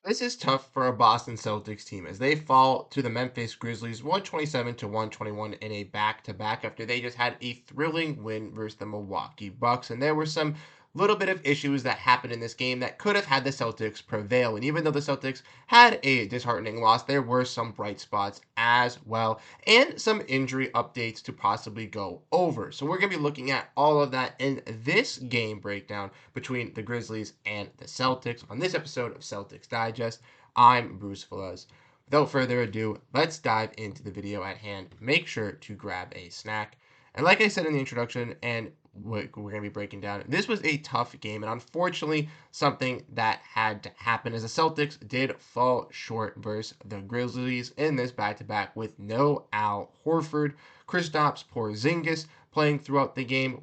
This is tough for a Boston Celtics team as they fall to the Memphis Grizzlies 127 to 121 in a back-to-back after they just had a thrilling win versus the Milwaukee Bucks. And there were some little bit of issues that happened in this game that could have had the Celtics prevail. And even though the Celtics had a disheartening loss, there were some bright spots as well and some injury updates to possibly go over. So we're going to be looking at all of that in this game breakdown between the Grizzlies and the Celtics on this episode of Celtics Digest. I'm Bruce Velez. Without further ado, let's dive into the video at hand. Make sure to grab a snack. And like I said in the introduction, and we're going to be breaking down, this was a tough game, and unfortunately, something that had to happen as the Celtics did fall short versus the Grizzlies in this back-to-back with no Al Horford. Kristaps Porziņģis playing throughout the game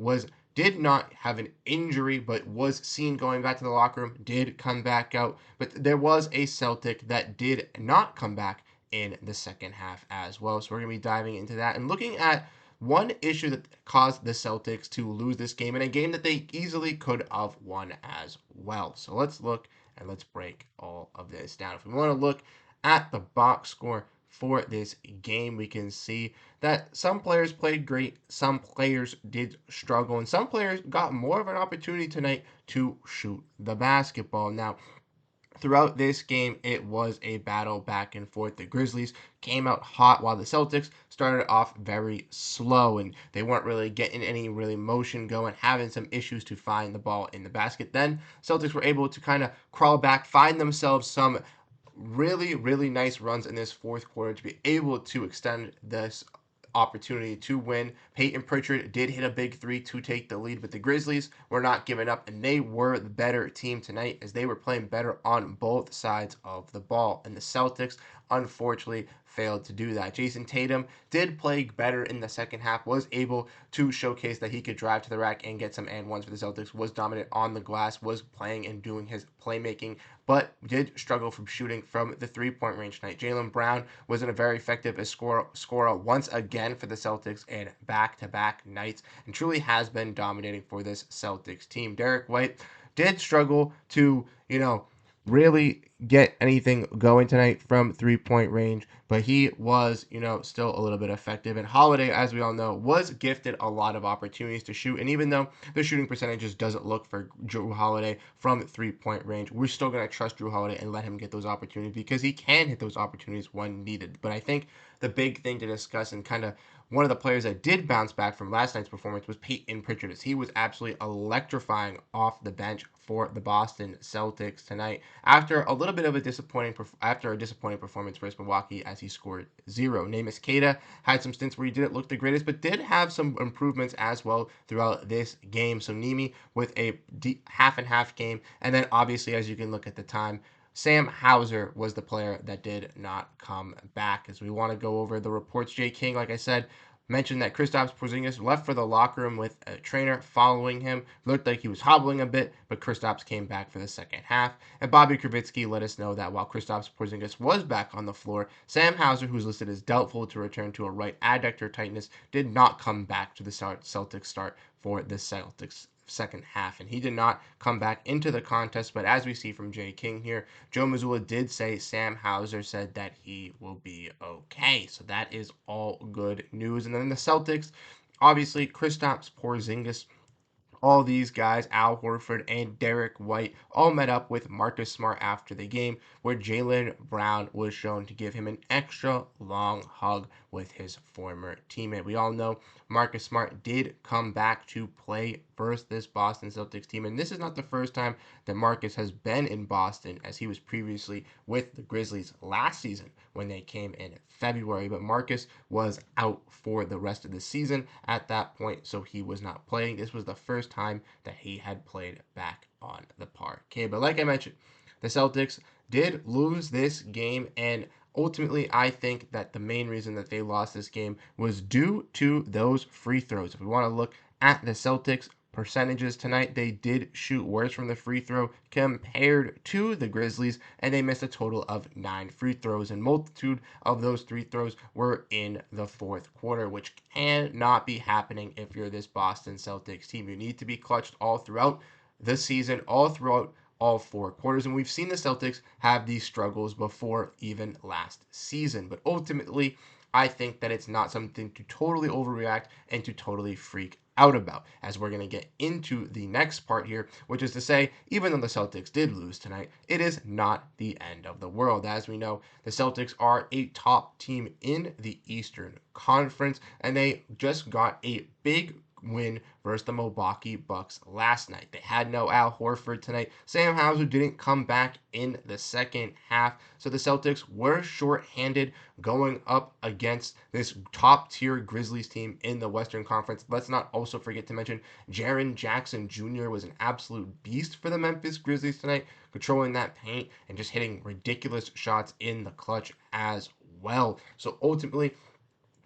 did not have an injury, but was seen going back to the locker room, did come back out. But there was a Celtic that did not come back in the second half as well. So we're going to be diving into that and looking at one issue that caused the Celtics to lose this game in a game that they easily could have won as well. So let's look and let's break all of this down. If we want to look at the box score for this game, we can see that some players played great, some players did struggle, and some players got more of an opportunity tonight to shoot the basketball. Now, throughout this game, it was a battle back and forth. The Grizzlies came out hot while the Celtics started off very slow, and they weren't really getting any really motion going, having some issues to find the ball in the basket. Then Celtics were able to kind of crawl back, find themselves some really, really nice runs in this fourth quarter to be able to extend this opportunity to win. Peyton Pritchard did hit a big three to take the lead, but the Grizzlies were not giving up, and they were the better team tonight as they were playing better on both sides of the ball. And the Celtics, unfortunately, failed to do that. Jayson Tatum did play better in the second half, was able to showcase that he could drive to the rack and get some and ones for the Celtics, was dominant on the glass, was playing and doing his playmaking, but did struggle from shooting from the three-point range tonight. Jaylen Brown wasn't a very effective scorer once again for the Celtics in back-to-back nights and truly has been dominating for this Celtics team. Derrick White did struggle to, really get anything going tonight from three-point range, but he was, still a little bit effective. And Holiday, as we all know, was gifted a lot of opportunities to shoot. And even though the shooting percentages doesn't look for Jrue Holiday from three-point range, we're still going to trust Jrue Holiday and let him get those opportunities because he can hit those opportunities when needed. But I think the big thing to discuss and kind of one of the players that did bounce back from last night's performance was Peyton Pritchard. He was absolutely electrifying off the bench for the Boston Celtics tonight after a little bit of a disappointing performance versus Milwaukee as he scored 0. Neemias Queta had some stints where he didn't look the greatest, but did have some improvements as well throughout this game. So Nemi with a half and half game, and then obviously as you can look at the time, Sam Hauser was the player that did not come back. As we want to go over the reports, Jay King, like I said, mentioned that Kristaps Porziņģis left for the locker room with a trainer following him. Looked like he was hobbling a bit, but Kristaps came back for the second half. And Bobby Kravitsky let us know that while Kristaps Porziņģis was back on the floor, Sam Hauser, who's listed as doubtful to return to a right adductor tightness, did not come back to the Celtics start for the Celtics second half, and he did not come back into the contest. But as we see from Jay King here, Joe Mazzulla did say Sam Hauser said that he will be okay. So that is all good news. And then the Celtics, obviously, Kristaps Porziņģis, all these guys, Al Horford and Derrick White, all met up with Marcus Smart after the game, where Jaylen Brown was shown to give him an extra long hug with his former teammate. We all know Marcus Smart did come back to play versus this Boston Celtics team, and this is not the first time that Marcus has been in Boston, as he was previously with the Grizzlies last season when they came in February, but Marcus was out for the rest of the season at that point, so he was not playing. This was the first time that he had played back on the parquet. But like I mentioned, the Celtics did lose this game, and ultimately, I think that the main reason that they lost this game was due to those free throws. If we want to look at the Celtics percentages tonight, they did shoot worse from the free throw compared to the Grizzlies, and they missed a total of 9 free throws, and multitude of those free throws were in the fourth quarter, which cannot be happening if you're this Boston Celtics team. You need to be clutched all throughout the season, all throughout all 4 quarters. And we've seen the Celtics have these struggles before, even last season. But ultimately, I think that it's not something to totally overreact and to totally freak out about, as we're going to get into the next part here, which is to say, even though the Celtics did lose tonight, it is not the end of the world. As we know, the Celtics are a top team in the Eastern Conference, and they just got a big win versus the Milwaukee Bucks last night. They had no Al Horford tonight. Sam Hauser didn't come back in the second half, so the Celtics were shorthanded going up against this top-tier Grizzlies team in the Western Conference. Let's not also forget to mention Jaren Jackson Jr. was an absolute beast for the Memphis Grizzlies tonight, controlling that paint and just hitting ridiculous shots in the clutch as well. So ultimately,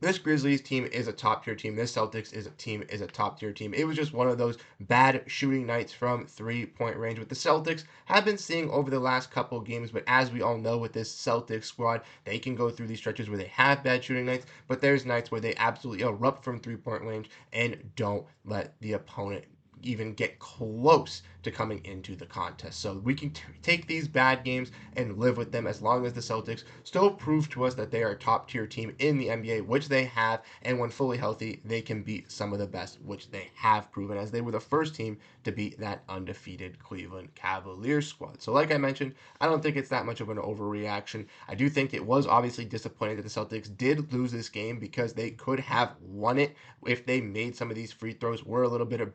this Grizzlies team is a top tier team. This Celtics is a top tier team. It was just one of those bad shooting nights from 3-point range, what the Celtics have been seeing over the last couple of games. But as we all know, with this Celtics squad, they can go through these stretches where they have bad shooting nights, but there's nights where they absolutely erupt from 3-point range and don't let the opponent even get close to coming into the contest. So we can take these bad games and live with them as long as the Celtics still prove to us that they are a top tier team in the NBA, which they have, and when fully healthy, they can beat some of the best, which they have proven, as they were the first team to beat that undefeated Cleveland Cavaliers squad. So like I mentioned, I don't think it's that much of an overreaction. I do think it was obviously disappointing that the Celtics did lose this game, because they could have won it if they made some of these free throws, were a little bit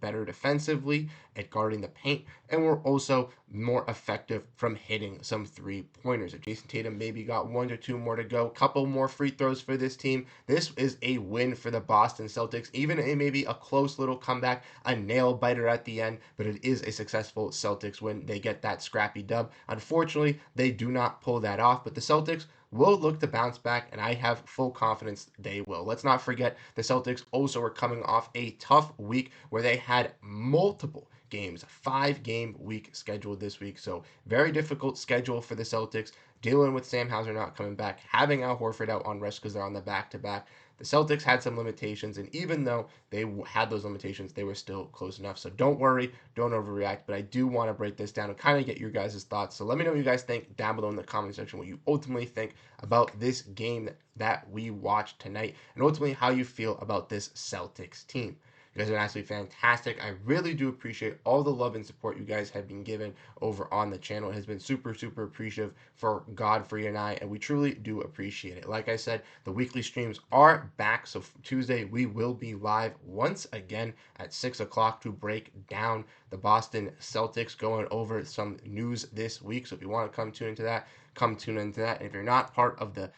better defensively at guarding the paint, and were also more effective from hitting some 3-pointers. If Jayson Tatum maybe got 1 or 2 more to go, couple more free throws for this team, this is a win for the Boston Celtics. Even it may be a close little comeback, a nail biter at the end, but it is a successful Celtics win. They get that scrappy dub. Unfortunately, they do not pull that off, but the Celtics will look to bounce back, and I have full confidence they will. Let's not forget the Celtics also are coming off a tough week where they had multiple games, a 5-game week scheduled this week. So very difficult schedule for the Celtics, dealing with Sam Hauser not coming back, having Al Horford out on rest because they're on the back-to-back. The Celtics had some limitations, and even though they had those limitations, they were still close enough. So don't worry, don't overreact, but I do want to break this down and kind of get your guys' thoughts. So let me know what you guys think down below in the comment section, what you ultimately think about this game that we watched tonight, and ultimately how you feel about this Celtics team. You guys are absolutely fantastic. I really do appreciate all the love and support you guys have been given over on the channel. It has been super, super appreciative for Godfrey and I, and we truly do appreciate it. Like I said, the weekly streams are back, so Tuesday we will be live once again at 6 o'clock to break down the Boston Celtics, going over some news this week. So if you want to come tune into that, come tune into that. And if you're not part of the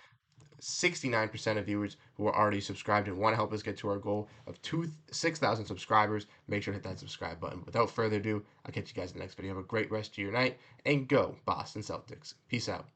69% of viewers who are already subscribed and want to help us get to our goal of 6,000 subscribers, make sure to hit that subscribe button. Without further ado, I'll catch you guys in the next video. Have a great rest of your night, and go Boston Celtics. Peace out.